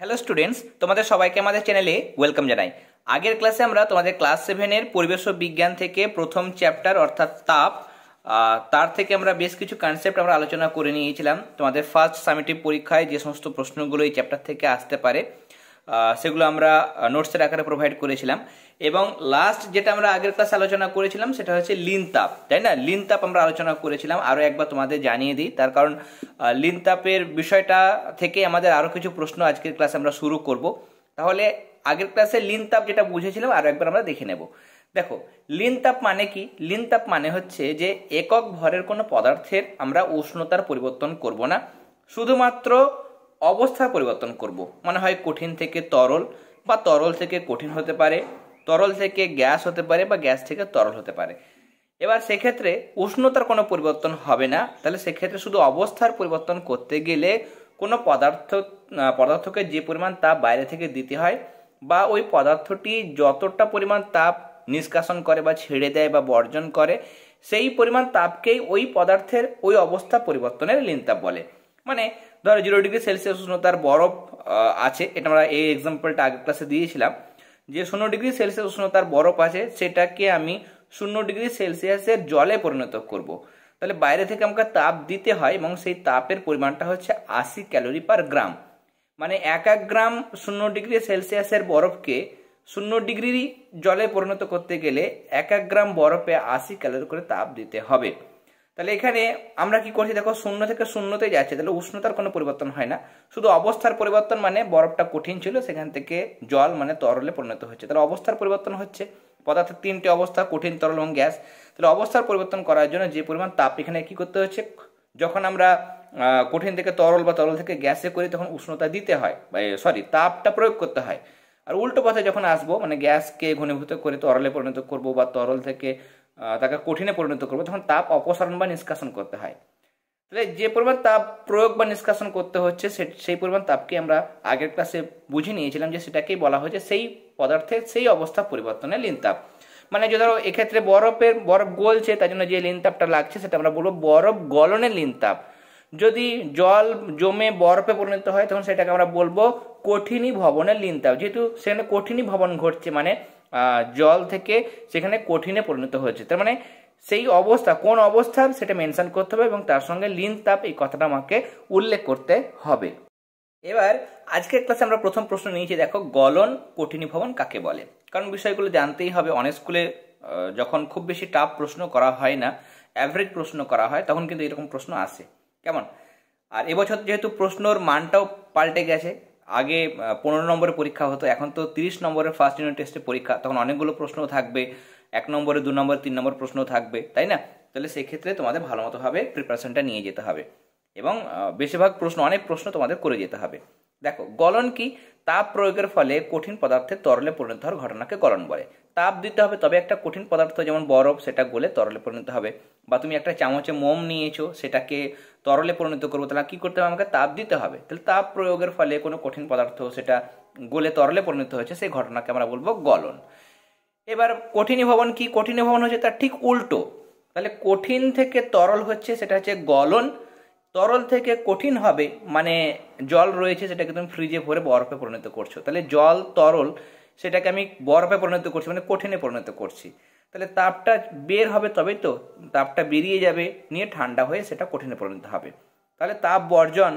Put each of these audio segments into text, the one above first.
Hello students, তোমাদের সবাইকে আমাদের চ্যানেলে ওয়েলকাম জানাই। আগের ক্লাসে আমরা তোমাদের ক্লাস 7-এর পরিবেশ ও বিজ্ঞান থেকে প্রথম চ্যাপ্টার অর্থাৎ তাপ, তার থেকে আমরা বেশ কিছু কনসেপ্ট আমরা আলোচনা করে নিয়েছিলাম। তোমাদের ফার্স্ট সামেটিভ পরীক্ষায় যে সমস্ত প্রশ্নগুলো এই চ্যাপ্টার থেকে আসতে পারে সেগুলো আমরা নোটসের আকারে প্রোভাইড করেছিলাম। এবং লাস্ট যেটা আমরা আগের ক্লাসে আলোচনা করেছিলাম সেটা হচ্ছে লিন তাপ, তাই না? লিন তাপ আমরা আলোচনা করেছিলাম। আরও একবার তোমাদের জানিয়ে দিই, তার কারণ লিন তাপের বিষয়টা থেকে আমাদের আরও কিছু প্রশ্ন আজকের ক্লাসে আমরা শুরু করব। তাহলে আগের ক্লাসে লিন তাপ যেটা বুঝেছিলাম আরও একবার আমরা দেখে নেব। দেখো, লিন তাপ মানে কি? লিন তাপ মানে হচ্ছে যে একক ভরের কোনো পদার্থের আমরা উষ্ণতার পরিবর্তন করব না, শুধুমাত্র অবস্থার পরিবর্তন করব। মানে হয় কঠিন থেকে তরল, বা তরল থেকে কঠিন হতে পারে, তরল থেকে গ্যাস হতে পারে, বা গ্যাস থেকে তরল হতে পারে। এবার সেক্ষেত্রে উষ্ণতার কোনো পরিবর্তন হবে না। তাহলে সেক্ষেত্রে শুধু অবস্থার পরিবর্তন করতে গেলে কোনো পদার্থকে যে পরিমাণ তাপ বাইরে থেকে দিতে হয়, বা ওই পদার্থটি যতটা পরিমাণ তাপ নিষ্কাশন করে বা ছেড়ে দেয় বা বর্জন করে, সেই পরিমাণ তাপকেই ওই পদার্থের ওই অবস্থা পরিবর্তনের লিন তাপ বলে। মানে ধরো 0 ডিগ্রি সেলসিয়াস উষ্ণতার বরফ আছে, এটা আমরা এই এক্সাম্পলটা আগের ক্লাসে দিয়েছিলাম যে 0 ডিগ্রি সেলসিয়াস উষ্ণতার বরফ আছে, সেটাকে আমি 0 ডিগ্রি সেলসিয়াসের জলে পরিণত করব। তাহলে বাইরে থেকে আমাকে তাপ দিতে হয় এবং সেই তাপের পরিমাণটা হচ্ছে 80 ক্যালোরি/গ্রাম। মানে এক গ্রাম 0 ডিগ্রি সেলসিয়াসের বরফকে 0 ডিগ্রি জলে পরিণত করতে গেলে এক গ্রাম বরফে 80 ক্যালোরি করে তাপ দিতে হবে। তাহলে এখানে আমরা কি করছি, দেখো 0 থেকে 0-তে যাচ্ছে, তাহলে উষ্ণতার কোনো পরিবর্তন হয় না, শুধু অবস্থার পরিবর্তন। মানে বরফটা কঠিন ছিল, সেখান থেকে জল মানে তরলে পরিণত হচ্ছে, তাহলে অবস্থার পরিবর্তন হচ্ছে। পদার্থের 3টে অবস্থা, কঠিন, তরল এবং গ্যাস। তাহলে অবস্থার পরিবর্তন করার জন্য যে পরিমাণ তাপ এখানে কি করতে হচ্ছে, যখন আমরা কঠিন থেকে তরল বা তরল থেকে গ্যাসে করি তখন উষ্ণতা দিতে হয়, তাপটা প্রয়োগ করতে হয়। আর উল্টো পথে যখন আসবো, মানে গ্যাসকে ঘনীভূত করে তরলে পরিণত করব বা তরল থেকে তাকে কঠিনে পরিণত করবো, তখন তাপ অপসারণ বা নিষ্কাশন করতে হয়। তাহলে যে পরিমাণ তাপ প্রয়োগ বা নিষ্কাশন করতে হচ্ছে সেই পরিমাণ তাপকে আমরা আগের ক্লাসে বুঝে নিয়েছিলাম যে সেটাকেই বলা হয়েছে সেই পদার্থের সেই অবস্থা পরিবর্তনের লিন তাপ। মানে যদি ধরো এক্ষেত্রে বরফ গলছে, তাই জন্য যে লিন তাপটা লাগছে সেটা আমরা বলবো বরফ গলনের লিন তাপ। যদি জল জমে বরফে পরিণত হয় তখন সেটাকে আমরা বলবো কঠিনী ভবনের লিন তাপ। যেহেতু সেখানে কঠিনী ভবন ঘটছে, মানে জল থেকে সেখানে কঠিনে পরিণত হয়েছে, তার মানে সেই অবস্থা কোন অবস্থার সেটা মেনশন করতে হবে এবং তার সঙ্গে লিন তাপ এই কথাটা আমাকে উল্লেখ করতে হবে। এবার আজকের ক্লাসে আমরা প্রথম প্রশ্ন নিয়েছি, দেখো গলন কঠিনী ভবন কাকে বলে। কারণ বিষয়গুলো জানতেই হবে। অনেক স্কুলে যখন খুব বেশি টাফ প্রশ্ন করা হয় না, অ্যাভারেজ প্রশ্ন করা হয়, তখন কিন্তু এরকম প্রশ্ন আসে। কেমন? আর এবছর যেহেতু প্রশ্নর মানটাও পাল্টে গেছে, আগে 15 নম্বরের পরীক্ষা হতো, এখন তো 30 নম্বরের ফার্স্ট ইউনিট টেস্টের পরীক্ষা, তখন অনেকগুলো প্রশ্ন থাকবে, 1 নম্বরে 2 নম্বর 3 নম্বর প্রশ্ন থাকবে, তাই না? তাহলে সেক্ষেত্রে তোমাদের ভালো মতোভাবে প্রিপারেশনটা নিয়ে যেতে হবে এবং বেশিরভাগ প্রশ্ন, অনেক প্রশ্ন তোমাদের করে যেতে হবে। দেখো, গলন কি? তাপ প্রয়োগের ফলে কঠিন পদার্থের তরলে পরিণত হওয়ার ঘটনাকে গলন বলে। তাপ দিতে হবে তবে একটা কঠিন পদার্থ যেমন বরফ সেটা গলে তরলে পরিণত হবে। বা তুমি একটা চামচে মোম নিয়েছো, সেটাকে তরলে পরিণত করবো, তাহলে কি করতে হবে? আমাকে তাপ দিতে হবে। তাহলে তাপ প্রয়োগের ফলে কোনো কঠিন পদার্থ সেটা গলে তরলে পরিণত হয়েছে, সেই ঘটনাকে আমরা বলবো গলন। এবার কঠিনী ভবন কি? কঠিনী ভবন হচ্ছে তার ঠিক উল্টো। তাহলে কঠিন থেকে তরল হচ্ছে, সেটা হচ্ছে গলন। তরল থেকে কঠিন হবে, মানে জল রয়েছে সেটাকে তুমি ফ্রিজে ভরে বরফে পরিণত করছো, তাহলে জল তরল সেটাকে আমি বরফে পরিণত করছি, মানে কঠিনে পরিণত করছি। তাহলে তাপটা বের হবে, তবেই তো তাপটা বেরিয়ে যাবে, নিয়ে ঠান্ডা হয়ে সেটা কঠিনে পরিণত হবে। তাহলে তাপ বর্জন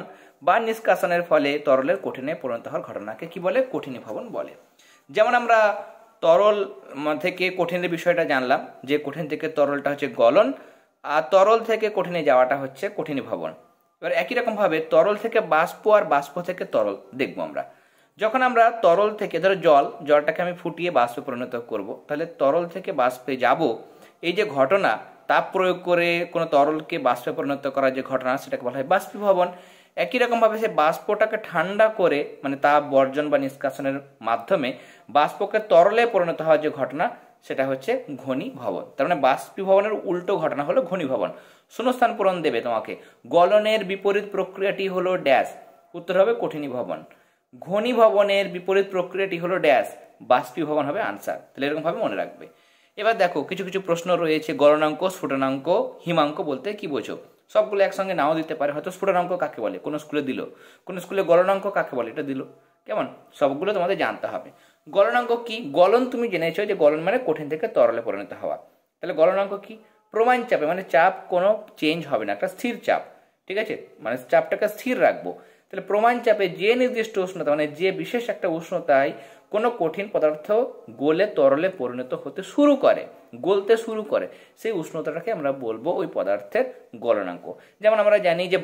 বা নিষ্কাশনের ফলে তরলের কঠিনে পরিণত হওয়ার ঘটনাকে কি বলে? কঠিনী ভবন বলে। যেমন আমরা তরল থেকে কঠিনের বিষয়টা জানলাম, যে কঠিন থেকে তরলটা হচ্ছে গলন, আর তরল থেকে কঠিনে যাওয়াটা হচ্ছে কঠিনী ভবন। এবার একই রকম ভাবে তরল থেকে বাষ্প আর বাষ্প থেকে তরল দেখবো আমরা। যখন আমরা তরল থেকে, ধরো জলটাকে আমি ফুটিয়ে বাষ্পে পরিণত করব, তাহলে তরল থেকে বাষ্পে যাব, এই যে ঘটনা, তাপ প্রয়োগ করে কোনো তরলকে বাষ্পে পরিণত করার যে ঘটনা, সেটাকে বলা হয় বাষ্পীভবন। একই রকমভাবে সে বাষ্পটাকে ঠান্ডা করে, মানে তাপ বর্জন বা নিষ্কাশনের মাধ্যমে বাষ্পকে তরলে পরিণত হওয়ার যে ঘটনা, সেটা হচ্ছে ঘনীভবন। তার মানে বাষ্পীভবনের উল্টো ঘটনা হলো ঘনীভবন। শূন্যস্থান পূরণ দেবে তোমাকে। গলনের বিপরীত প্রক্রিয়াটি হলো ড্যাশ, উত্তর হবে কঠিনীভবন। ঘনীভবনের বিপরীত প্রক্রিয়াটি হলো ড্যাশ, বাষ্পীভবন হবে আনসার। তাহলে এরকম ভাবে মনে রাখবে। এবার দেখো, কিছু কিছু প্রশ্ন রয়েছে। গলনাঙ্ক, স্ফুটনাঙ্ক, হিমাঙ্ক বলতে কি বোঝো? সবগুলো একসঙ্গে নাও দিতে পারে। হয়তো স্ফুটনাঙ্ক কাকে বলে কোন স্কুলে দিল, কোন স্কুলে গলনাঙ্ক কাকে বলে এটা দিল। কেমন, সবগুলো তোমাদের জানতে হবে। গলনাঙ্ক কি? গলন তুমি জেনেছো যে গলন মানে কঠিন থেকে তরলে পরিণত হওয়া। তাহলে গলনাঙ্ক কি? প্রমাণ চাপে, মানে চাপ কোনো চেঞ্জ হবে না, একটা স্থির চাপ, ঠিক আছে, মানে চাপটাকে স্থির রাখবো। তাহলে প্রমাণ চাপে যে নির্দিষ্ট উষ্ণতা, মানে যে বিশেষ একটা উষ্ণতায় কোনো কঠিন পদার্থ গলে তরলে পরিণত হতে শুরু করে, গলতে শুরু করে, সেই উষ্ণতাটাকে আমরা বলবো ওই পদার্থের গলনাঙ্ক। যেমন আমরা জানি যে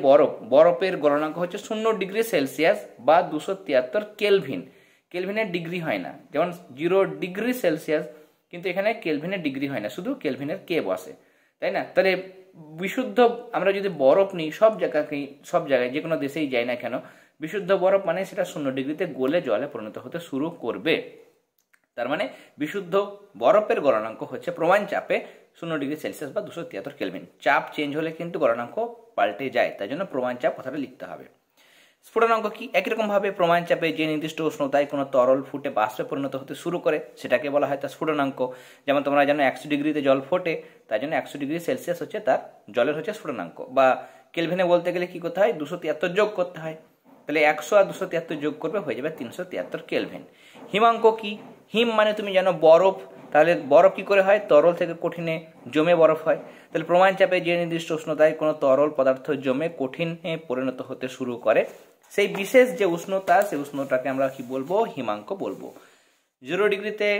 বরফের গলনাঙ্ক হচ্ছে 0°C বা 273 কেলভিন। কেলভিনের ডিগ্রি হয় না, যেমন 0°C, কিন্তু এখানে কেলভিনের ডিগ্রি হয় না, শুধু কেলভিনের কে বসে, তাই না? তাহলে বিশুদ্ধ আমরা যদি বরফ নিই, সব জায়গায় যে কোনো দেশেই যাই না কেন, বিশুদ্ধ বরফ মানে সেটা 0°তে গলে জলে পরিণত হতে শুরু করবে। তার মানে বিশুদ্ধ বরফের গলনাঙ্ক হচ্ছে প্রমাণ চাপে 0°C বা 273 কেলভিন। চাপ চেঞ্জ হলে কিন্তু গলনাঙ্ক পাল্টে যায়, তাই জন্য প্রমাণ চাপ কথাটা লিখতে হবে। স্ফুটনাঙ্ক কি? একই রকম ভাবে প্রমাণ চাপে যে নির্দিষ্ট উষ্ণতায় কোনো তরল ফুটে বাষ্পে পরিণত হতে শুরু করে সেটাকে বলা হয় তার স্ফুটনাঙ্ক। যেমন তোমরা জানো 100°তে জল ফোটে, তাই জন্য 100°C হচ্ছে তার জলের হচ্ছে স্ফুটনাঙ্ক। বা কেলভিনে বলতে গেলে কি করতে হয়? 273 যোগ করতে হয়। তাহলে 100 আর 273 যোগ করবে, হয়ে যাবে 373 কেলভিন। হিমাঙ্ক কি? হিম মানে তুমি জানো বরফ। তাহলে বরফ কি করে হয়? তরল থেকে কঠিনে জমে বরফ হয়। তাহলে প্রমাণ চাপে যে নির্দিষ্ট উষ্ণতায় কোনো তরল পদার্থ জমে কঠিনে পরিণত হতে শুরু করে, সেই বিশেষ যে উষ্ণতা, সেই উষ্ণতাকে আমরা কি বলবো? হিমাঙ্ক বলবো। 0°তে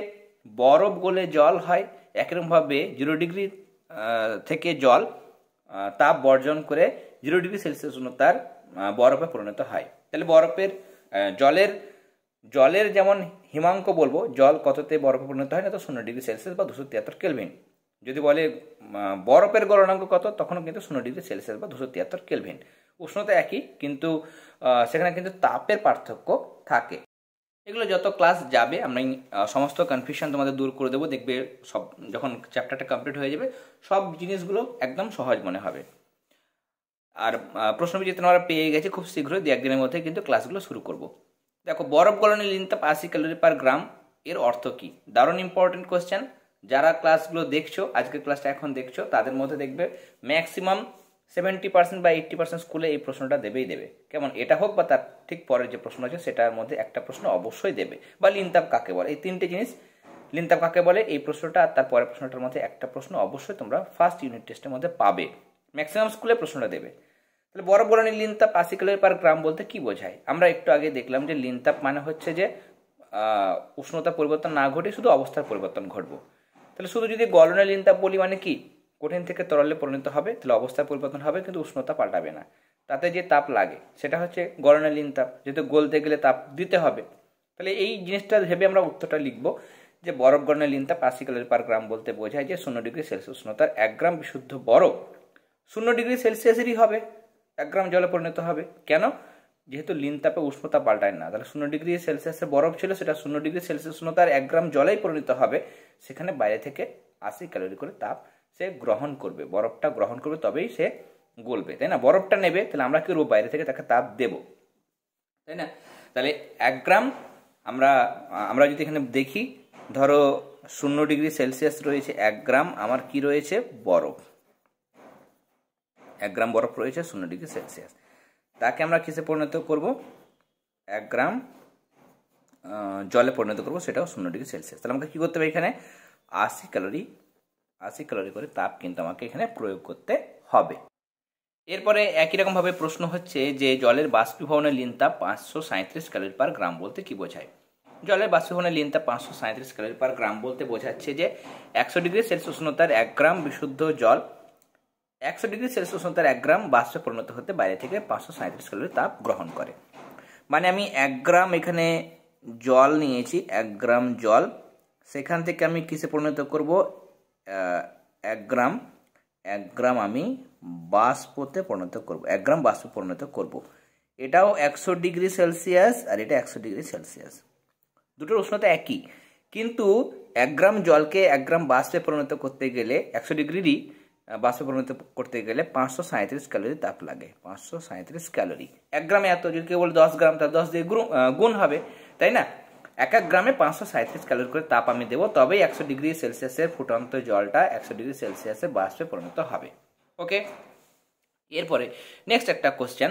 বরফ গলে জল হয়, একরকমভাবে 0° থেকে জল তাপ বর্জন করে 0°C উষ্ণতার বরফে পরিণত হয়। তাহলে বরফের জলের যেমন হিমাঙ্ক বলবো, জল কততে বরফে পরিণত হয় না, তো 0°C বা 273 কেলভিন। যদি বলে বরফের গলনাঙ্ক কত, তখনও কিন্তু 0°C বা 273 কেলভিন। উষ্ণতা একই, কিন্তু সেখানে কিন্তু তাপের পার্থক্য থাকে। এগুলো যত ক্লাস যাবে আমরা সমস্ত কনফিউশন তোমাদের দূর করে দেবো। দেখবে সব যখন চ্যাপ্টারটা কমপ্লিট হয়ে যাবে, সব জিনিসগুলো একদম সহজ মনে হবে। আর প্রশ্নবিচিত্র আমরা পেয়ে গেছি, খুব শীঘ্রই 2-1 দিনের মধ্যে কিন্তু ক্লাসগুলো শুরু করব। দেখো, বরফ গলনের লিনতাপ 80 ক্যালোরি পার গ্রাম, এর অর্থ কি? দারুণ ইম্পর্টেন্ট কোশ্চেন। যারা ক্লাসগুলো দেখছো, আজকের ক্লাসটা এখন দেখছো, তাদের মধ্যে দেখবে ম্যাক্সিমাম 70% বা 80% স্কুলে এই প্রশ্নটা দেবেই দেবে। কেমন, এটা হোক বা তার ঠিক পরের যে প্রশ্ন আছে সেটার মধ্যে একটা প্রশ্ন অবশ্যই দেবে। বা লিনতাপ কাকে বলে, এই তিনটে জিনিস, লিনতাপ কাকে বলে, এই প্রশ্নটা আর তার পরের প্রশ্নটার মধ্যে একটা প্রশ্ন অবশ্যই তোমরা ফার্স্ট ইউনিট টেস্টের মধ্যে পাবে। ম্যাক্সিমাম স্কুলে প্রশ্নটা দেবে। তাহলে বরফ গলনের লিনতাপ 80 ক্যালোরি পার গ্রাম বলতে কি বোঝায়? আমরা একটু আগে দেখলাম যে লিনতাপ মানে হচ্ছে যে উষ্ণতা পরিবর্তন না ঘটে শুধু অবস্থার পরিবর্তন ঘটবো। তাহলে শুধু যদি গলনের লিনতাপ বলি মানে কি? কঠিন থেকে তরলে পরিণত হবে, তাহলে অবস্থার পরিবর্তন হবে কিন্তু উষ্ণতা পাল্টাবে না। তাতে যে তাপ লাগে সেটা হচ্ছে গলনের লিনতাপ, যেহেতু গলতে গেলে তাপ দিতে হবে। তাহলে এই জিনিসটা ভেবে আমরা উত্তরটা লিখবো যে বরফ গলনের লিনতাপ 80 ক্যালোরি পার গ্রাম বলতে বোঝায় যে 0°C উষ্ণতার 1 গ্রাম বিশুদ্ধ বরফ 0°C হবে, 1 গ্রাম জলে পরিণত হবে। কেন? যেহেতু লিনতাপে উষ্ণতা পাল্টায় না, তাহলে 0°C বরফ ছিল, সেটা 0°C উষ্ণতার 1 গ্রাম জলেই পরিণত হবে। সেখানে বাইরে থেকে 80 ক্যালোরি করে তাপ সে গ্রহণ করবে, বরফটা গ্রহণ করবে, তবেই সে গলবে, তাই না? বরফটা নেবে, তাহলে আমরা কি করবো? বাইরে থেকে তাকে তাপ দেব, তাই না? তাহলে 1 গ্রাম আমরা যদি এখানে দেখি, ধরো 0°C রয়েছে, 1 গ্রাম আমার কি রয়েছে? বরফ। 1 গ্রাম বরফ রয়েছে 0°C, তাকে আমরা কিসে পরিণত করব? 1 গ্রাম জলে পরিণত করব, সেটাও 0°C। তাহলে আমাকে কি করতে হবে? এখানে 80 ক্যালোরি করে তাপ কিন্তু আমাকে এখানে প্রয়োগ করতে হবে। এরপরে একই রকম ভাবে প্রশ্ন হচ্ছে যে জলের বাষ্পীভবনের লিনতাপ 537 ক্যালোরি পার গ্রাম বলতে কি বোঝায়? জলের বাষ্পীভবনের লিনতাপ 537 ক্যালোরি পার গ্রাম বলতে বোঝাচ্ছে যে 100°C উষ্ণতার 1 গ্রাম বিশুদ্ধ জল 100°C উষ্ণতার 1 গ্রাম বাষ্পে পরিণত হতে বাইরে থেকে 537 ক্যালোরি তাপ গ্রহণ করে। মানে আমি 1 গ্রাম এখানে জল নিয়েছি, 1 গ্রাম জল, সেখান থেকে আমি কিসে পরিণত করব? 1 গ্রাম আমি বাষ্পতে পরিণত করব, 1 গ্রাম বাষ্পে পরিণত করব। এটাও 100°C আর এটা 100°C, দুটোর উষ্ণতা একই, কিন্তু 1 গ্রাম জলকে 1 গ্রাম বাষ্পে পরিণত করতে গেলে 100°ই বাষ্পে পরিণত করতে গেলে 537 ক্যালোরি তাপ লাগে। 537 ক্যালোরি, 1 গ্রামে এত, যদি কেউ বলে 10 গ্রাম, তার 10 দিয়ে গুণ হবে, তাই না? 1 গ্রামে 537 ক্যালোরি করে তাপ আমি দেবো, তবেই 100°C ফুটন্ত জলটা 100°C বাষ্পে পরিণত হবে। ওকে, এরপরে নেক্সট একটা কোশ্চেন,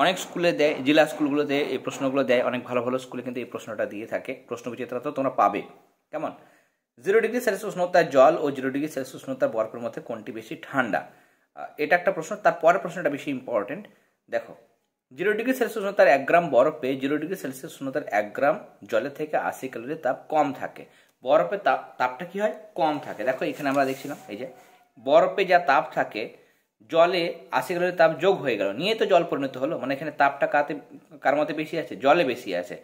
অনেক স্কুলে দেয়, জেলা স্কুলগুলোতে এই প্রশ্নগুলো দেয়, অনেক ভালো ভালো স্কুলে কিন্তু এই প্রশ্নটা দিয়ে থাকে। প্রশ্নবিচিত্রা তো তোমরা পাবে। কেমন? 0°C উষ্ণতার জল ও 0°C উষ্ণতার বরফের মধ্যে কোনটি বেশি ঠান্ডা? এটা একটা প্রশ্ন। তারপরের প্রশ্নটা বেশি ইম্পর্টেন্ট। দেখো, 0°C উষ্ণতার 1 গ্রাম বরফে 0°C উষ্ণতার 1 গ্রাম জলের থেকে 80 ক্যালোরি তাপ কম থাকে। বরফে তাপটা কি হয়? কম থাকে। দেখো এখানে আমরা দেখছিলাম, এই যে বরফে যা তাপ থাকে জলে 80 ক্যালোরি তাপ যোগ হয়ে গেল, নিয়ে তো জল পরিণত হলো। মানে এখানে তাপটা কার মধ্যে বেশি আছে? জলে বেশি আছে।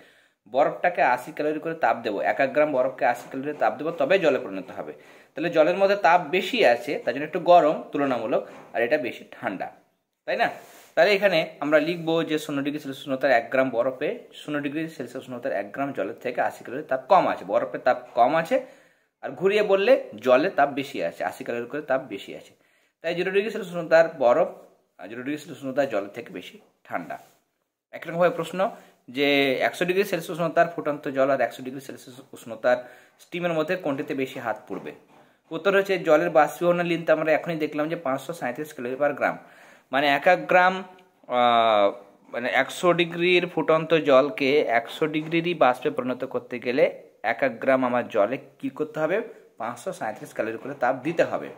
বরফটাকে 80 ক্যালোরি করে তাপ দেবো, 1 গ্রাম বরফকে 80 ক্যালোরি তাপ দেবো, তবে জলে পরিণত হবে। তাহলে জলের মধ্যে তাপ বেশি আছে, তার জন্য একটু গরম তুলনামূলক, আর এটা বেশি ঠান্ডা, তাই না? তাহলে এখানে আমরা লিখবো যে 0°C উষ্ণতার 1 গ্রাম বরফে 0°C উষ্ণতার 1 গ্রাম জলের থেকে 80 ক্যালোরি তাপ কম আছে। বরফে তাপ কম আছে, আর ঘুরিয়ে বললে জলে তাপ বেশি আছে, 80 ক্যালোরি করে তাপ বেশি আছে। তাই 0°C উষ্ণতার বরফ 0°C উষ্ণতার জলের থেকে বেশি ঠান্ডা। একরকমভাবে প্রশ্ন যে 100°C উষ্ণতার ফুটন্ত জল আর 100°C উষ্ণতার স্টিমের মধ্যে কোনটিতে বেশি হাত পড়বে? উত্তর হচ্ছে জলের বাষ্পীভবনের লিনটা আমরা এখনই দেখলাম যে 537 ক্যালোরি পার গ্রাম। মানে 1 গ্রাম মানে 100 ডিগ্রির ফুটন্ত জলকে 100 ডিগ্রিরই বাষ্পে পরিণত করতে গেলে 1 গ্রাম আমার জলে কি করতে হবে? 537 ক্যালোরি করে তাপ দিতে হবে,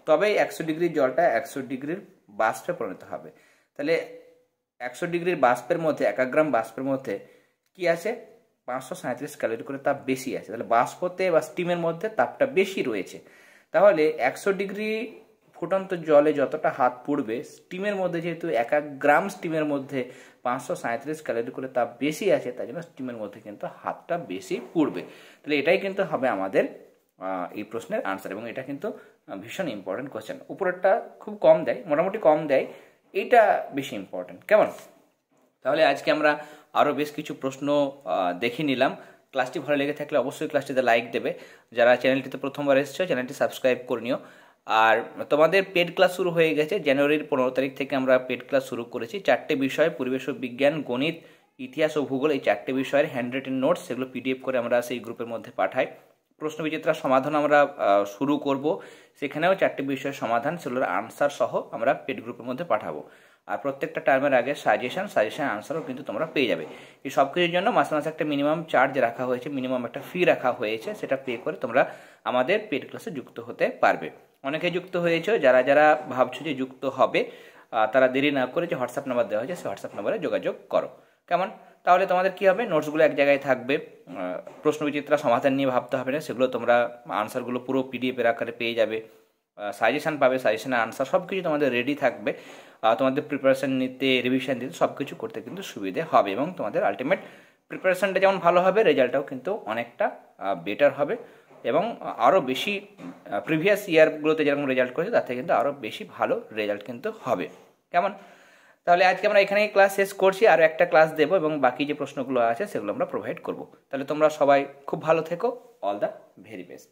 তবেই 100 ডিগ্রির জলটা 100 ডিগ্রির বাষ্পে পরিণত হবে। তাহলে 100 ডিগ্রির বাষ্পের মধ্যে 1 গ্রাম বাষ্পের মধ্যে কি আছে? 537 ক্যালোরি করে তাপ বেশি আছে। তাহলে বাষ্পতে বা স্টিমের মধ্যে তাপটা বেশি রয়েছে। তাহলে 100 ডিগ্রি ফুটন্ত জলে যতটা হাত পড়বে, স্টিমের মধ্যে যেহেতু 1 গ্রাম স্টিমের মধ্যে 537 ক্যালোরি করে তাপ বেশি আছে, তাই জন্য স্টিমের মধ্যে কিন্তু হাতটা বেশি পড়বে। তাহলে এটাই কিন্তু হবে আমাদের এই প্রশ্নের আনসার, এবং এটা কিন্তু ভীষণ ইম্পর্টেন্ট কোয়েশ্চেন। উপরেরটা খুব কম দেয়, মোটামুটি কম দেয়, এইটা বেশি ইম্পর্টেন্ট। কেমন? তাহলে আজকে আমরা আরও বেশ কিছু প্রশ্ন দেখে নিলাম। ক্লাসটি ভালো লেগে থাকলে অবশ্যই ক্লাসটিতে লাইক দেবে। যারা চ্যানেলটিতে প্রথমবার এসেছো চ্যানেলটি সাবস্ক্রাইব করে নিও। আর তোমাদের পেড ক্লাস শুরু হয়ে গেছে, জানুয়ারির 15 তারিখ থেকে আমরা পেড ক্লাস শুরু করেছি। 4টে বিষয়, পরিবেশ ও বিজ্ঞান, গণিত, ইতিহাস ও ভূগোল, এই 4টে বিষয়ের হ্যান্ড রিটেন নোটস, সেগুলো PDF করে আমরা সেই গ্রুপের মধ্যে পাঠাই। প্রশ্নবিচিত্রার সমাধান আমরা শুরু করব, সেখানেও 4টে বিষয়ের সমাধান, সেগুলোর আনসার সহ আমরা পেড গ্রুপের মধ্যে পাঠাবো। আর প্রত্যেকটা টার্মের আগে সাজেশন আনসারও কিন্তু তোমরা পেয়ে যাবে। এই সব কিছুর জন্য মাসে মাসে একটা মিনিমাম চার্জ রাখা হয়েছে, মিনিমাম একটা ফি রাখা হয়েছে, সেটা পে করে তোমরা আমাদের পেড ক্লাসে যুক্ত হতে পারবে। অনেকে যুক্ত হয়েছে, যারা যারা ভাবছো যে যুক্ত হবে তারা দেরি না করে যে হোয়াটসঅ্যাপ নাম্বার দেওয়া হয়েছে সেই হোয়াটসঅ্যাপ নাম্বারে যোগাযোগ করো। কেমন? তাহলে তোমাদের কি হবে? নোটসগুলো এক জায়গায় থাকবে, প্রশ্নবিচিত্রা সমাধান নিয়ে ভাবতে হবে না, সেগুলো তোমরা আনসারগুলো পুরো PDF এর আকারে পেয়ে যাবে। সাজেশান পাবে, সাজেশনের আনসার সব কিছু তোমাদের রেডি থাকবে। তোমাদের প্রিপারেশান নিতে, রিভিশন দিতে, সব কিছু করতে কিন্তু সুবিধে হবে, এবং তোমাদের আলটিমেট প্রিপারেশানটা যেমন ভালো হবে, রেজাল্টটাও কিন্তু অনেকটা বেটার হবে, এবং আরও বেশি প্রিভিয়াস ইয়ারগুলোতে যেরকম রেজাল্ট করেছে তার থেকে কিন্তু আরও বেশি ভালো রেজাল্ট কিন্তু হবে। কেমন? তাহলে আজকে আমরা এখানেই ক্লাস শেষ করছি, আরও একটা ক্লাস দেবো, এবং বাকি যে প্রশ্নগুলো আছে সেগুলো আমরা প্রোভাইড করব। তাহলে তোমরা সবাই খুব ভালো থেকো। All the very best.